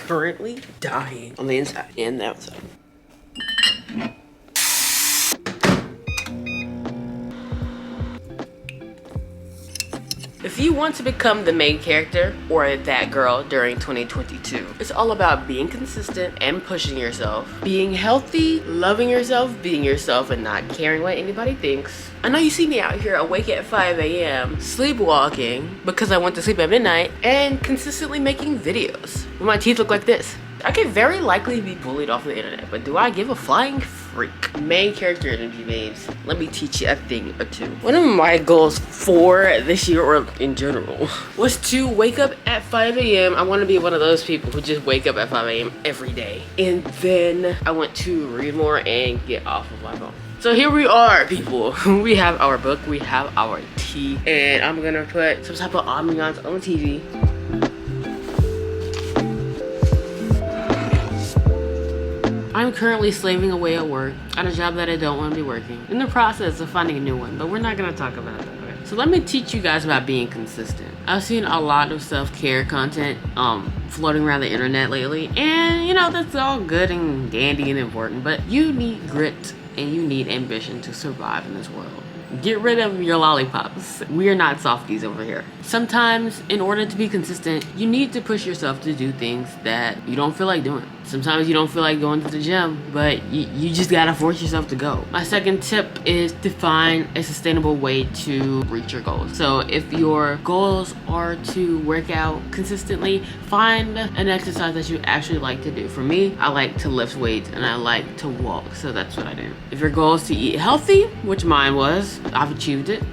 currently dying on the inside and the outside. If you want to become the main character or that girl during 2022, it's all about being consistent and pushing yourself, being healthy, loving yourself, being yourself, and not caring what anybody thinks. I know you see me out here awake at 5 a.m. sleepwalking because I went to sleep at midnight and consistently making videos when my teeth look like this. I could very likely be bullied off the internet, but do I give a flying freak? Main character energy, babes. Let me teach you a thing or two. One of my goals for this year, or in general, was to wake up at 5 a.m. I want to be one of those people who just wake up at 5 a.m. every day. And then I want to read more and get off of my phone. So here we are, people. We have our book, we have our tea, and I'm gonna put some type of ambiance on the TV. I'm currently slaving away at work at a job that I don't want to be working, in the process of finding a new one, but we're not going to talk about that. Okay? So let me teach you guys about being consistent. I've seen a lot of self-care content floating around the internet lately, and you know, that's all good and dandy and important, but you need grit and you need ambition to survive in this world. Get rid of your lollipops. We are not softies over here. Sometimes, in order to be consistent, you need to push yourself to do things that you don't feel like doing. Sometimes you don't feel like going to the gym, but you just gotta force yourself to go. My second tip is to find a sustainable way to reach your goals. So if your goals are to work out consistently, find an exercise that you actually like to do. For me, I like to lift weights and I like to walk, so that's what I do. If your goal is to eat healthy, which mine was, I've achieved it.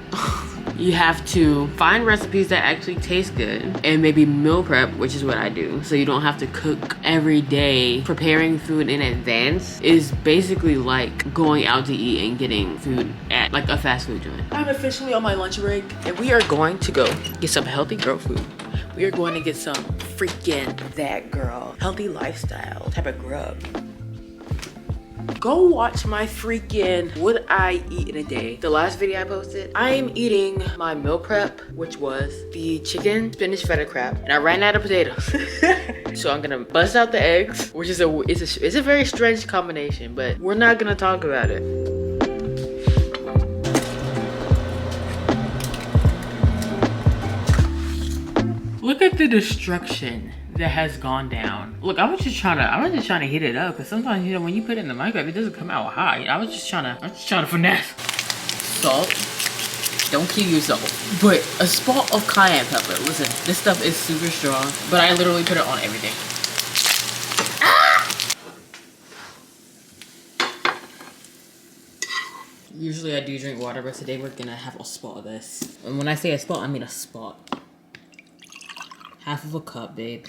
You have to find recipes that actually taste good and maybe meal prep, which is what I do. So you don't have to cook every day. Preparing food in advance is basically like going out to eat and getting food at like a fast food joint. I'm officially on my lunch break and we are going to go get some healthy girl food. We are going to get some freaking that girl healthy lifestyle type of grub. Go watch my freaking what I eat in a day. The last video I posted, I am eating my meal prep, which was the chicken spinach feta crab, and I ran out of potatoes. So I'm gonna bust out the eggs, which is it's a very strange combination, but we're not gonna talk about it. Look at the destruction that has gone down. Look, I was just trying to heat it up, because sometimes, you know, when you put it in the microwave, it doesn't come out hot. I was just trying to finesse. Salt. Don't kill yourself. But a spot of cayenne pepper. Listen, this stuff is super strong, but I literally put it on everything. Ah! Usually I do drink water, but today we're gonna have a spot of this. And when I say a spot, I mean a spot. Half of a cup, babe.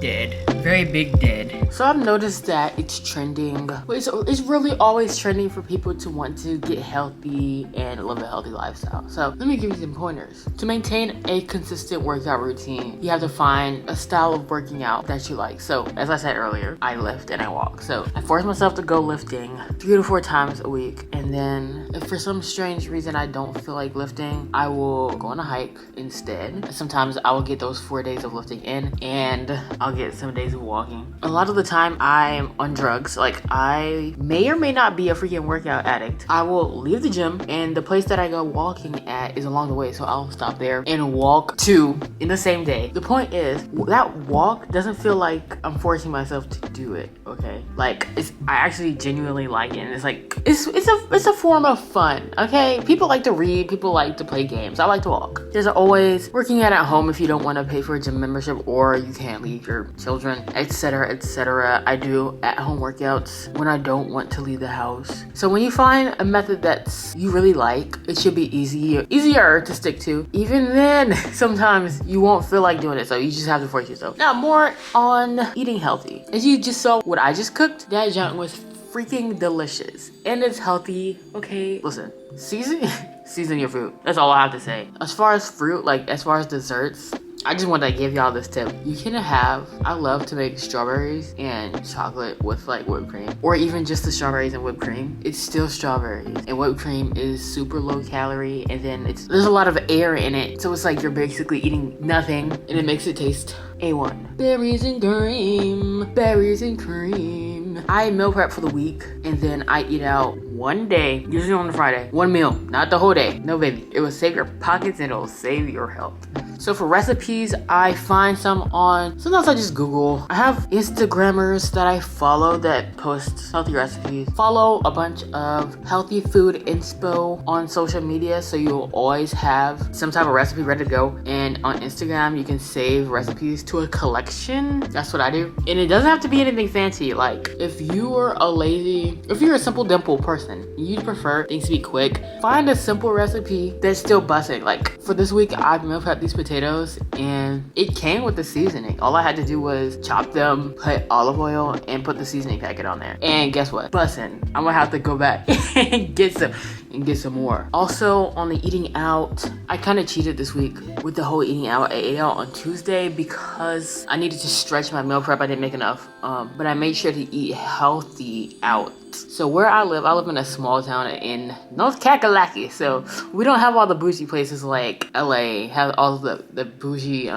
Dead. Very big dead. So I've noticed that it's trending. It's really always trending for people to want to get healthy and live a healthy lifestyle. So let me give you some pointers. To maintain a consistent workout routine, you have to find a style of working out that you like. So as I said earlier, I lift and I walk. So I force myself to go lifting 3 to 4 times a week. And then if for some strange reason I don't feel like lifting, I will go on a hike instead. Sometimes I will get those 4 days of lifting in, and I'll get some days of walking. A lot of the time I'm on drugs. Like, I may or may not be a freaking workout addict. I will leave the gym, and the place that I go walking at is along the way, so I'll stop there and walk 2 in the same day. The point is, that walk doesn't feel like I'm forcing myself to do it, okay? Like, I actually genuinely like it, and it's like, it's a form of fun, okay? People like to read, people like to play games. I like to walk. There's always working out at home if you don't want to pay for a gym membership, or you can't leave your children, etc., etc. I do at-home workouts when I don't want to leave the house. So when you find a method that you really like, it should be easier to stick to. Even then, sometimes you won't feel like doing it, so you just have to force yourself. Now, more on eating healthy. As you just saw what I just cooked, that junk was freaking delicious, and it's healthy. Okay, listen, season your food. That's all I have to say. As far as fruit, like as far as desserts, I just want to give y'all this tip. You can have, I love to make strawberries and chocolate with like whipped cream, or even just the strawberries and whipped cream. It's still strawberries, and whipped cream is super low calorie, and then there's a lot of air in it, so it's like you're basically eating nothing, and it makes it taste A1. Berries and cream, berries and cream. I meal prep for the week, and then I eat out one day, usually on a Friday. One meal, not the whole day. No, baby. It will save your pockets and it will save your health. So for recipes, I find some on, sometimes I just Google. I have Instagrammers that I follow that post healthy recipes. Follow a bunch of healthy food inspo on social media, so you'll always have some type of recipe ready to go. And on Instagram, you can save recipes to a collection. That's what I do. And it doesn't have to be anything fancy. Like if you're a simple dimple person, you prefer things to be quick, find a simple recipe that's still busting. Like for this week, I meal prepped these potatoes and it came with the seasoning. All I had to do was chop them, put olive oil, and put the seasoning packet on there. And guess what? Bussin'. I'm gonna have to go back and get some more. Also, on the eating out, I kind of cheated this week with the whole eating out. I ate out on Tuesday because I needed to stretch my meal prep. I didn't make enough, but I made sure to eat healthy out. So where I live in a small town in North Kakalaki. So we don't have all the bougie places like LA have all the bougie,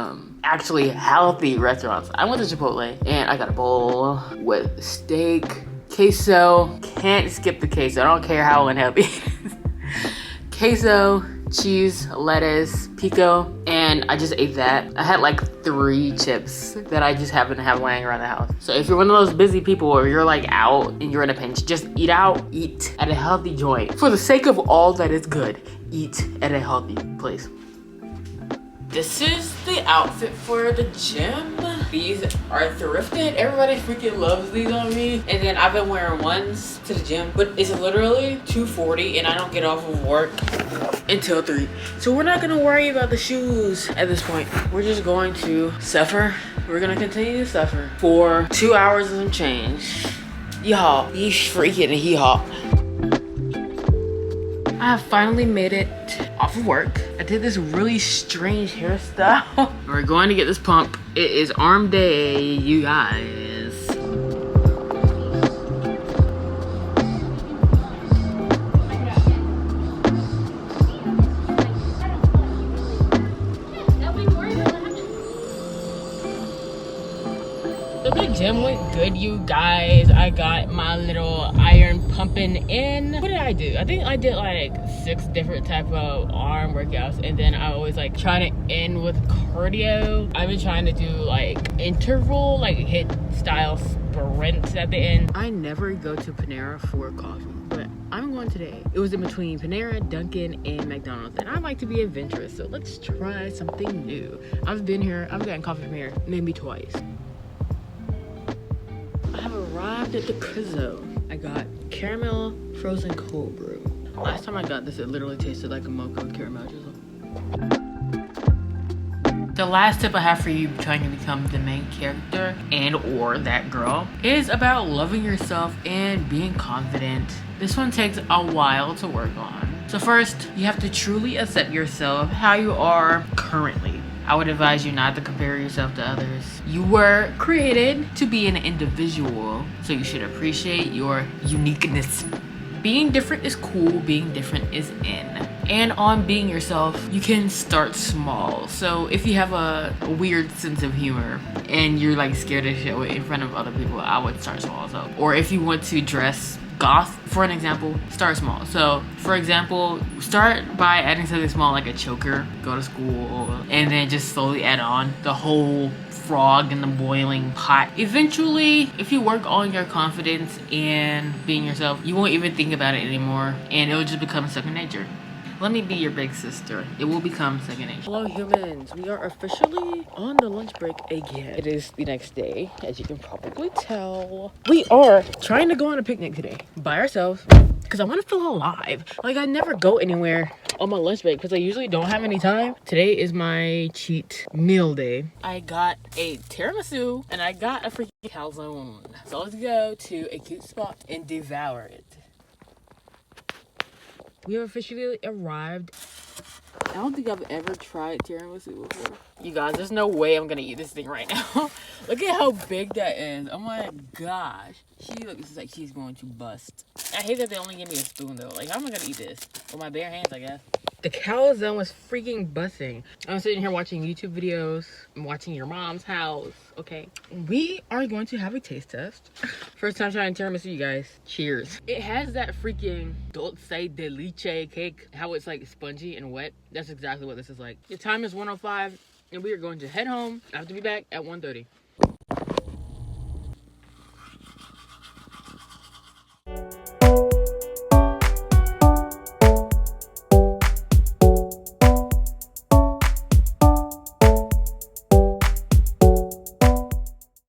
actually healthy restaurants. I went to Chipotle and I got a bowl with steak, queso. Can't skip the queso. I don't care how unhealthy it is. Queso, cheese, lettuce, pico, and I just ate that. I had like 3 chips that I just happen to have laying around the house. So if you're one of those busy people or you're like out and you're in a pinch, just eat out, eat at a healthy joint. For the sake of all that is good, eat at a healthy place. This is the outfit for the gym. These are thrifted. Everybody freaking loves these on me. And then I've been wearing ones to the gym, but it's literally $2.40 and I don't get off of work until 3. So we're not gonna worry about the shoes at this point. We're just going to suffer. We're gonna continue to suffer for 2 hours and some change. Y'all, he's freaking hee-haw. I have finally made it off of work. I did this really strange hairstyle. We're going to get this pump. It is arm day, you guys. The big gym went good, you guys. I got my little iron pumping in. What did I do? I think I did like 6 different type of arm workouts, and then I always like try to end with cardio. I've been trying to do like interval, like hit style sprints at the end. I never go to Panera for coffee, but I'm going today. It was in between Panera, Dunkin', and McDonald's, and I like to be adventurous, so let's try something new. I've gotten coffee from here maybe twice. I have arrived at the Crizzo. I got caramel frozen cold brew. Last time I got this, it literally tasted like a mocha with caramel drizzle. The last tip I have for you trying to become the main character and or that girl is about loving yourself and being confident. This one takes a while to work on. So first, you have to truly accept yourself how you are currently. I would advise you not to compare yourself to others. You were created to be an individual, so you should appreciate your uniqueness. Being different is cool, being different is in. And on being yourself, you can start small. So if you have a weird sense of humor and you're like scared to show it in front of other people, I would start small. So, or if you want to dress goth, for an example, start small. So for example, start by adding something small like a choker, go to school, and then just slowly add on the whole frog in the boiling pot. Eventually, if you work on your confidence and being yourself, you won't even think about it anymore, and it'll just become second nature. Let me be your big sister. It will become second nature. Hello humans, we are officially on the lunch break again. It is the next day, as you can probably tell. We are trying to go on a picnic today by ourselves because I want to feel alive. Like I never go anywhere on my lunch break because I usually don't have any time. Today is my cheat meal day. I got a tiramisu and I got a freaking calzone. So let's go to a cute spot and devour it. We have officially arrived. I don't think I've ever tried tiramisu before. You guys, there's no way I'm gonna eat this thing right now. Look at how big that is. Oh my gosh. She looks like she's going to bust. I hate that they only give me a spoon though. Like, how am I gonna eat this? With my bare hands, I guess. The calzone was freaking busting. I'm sitting here watching YouTube videos. I'm watching your mom's house, okay? We are going to have a taste test. First time trying tiramisu, you guys. Cheers. It has that freaking dulce de leche cake. How it's like spongy and wet. That's exactly what this is like. The time is 1:05 and we are going to head home. I have to be back at 1:30.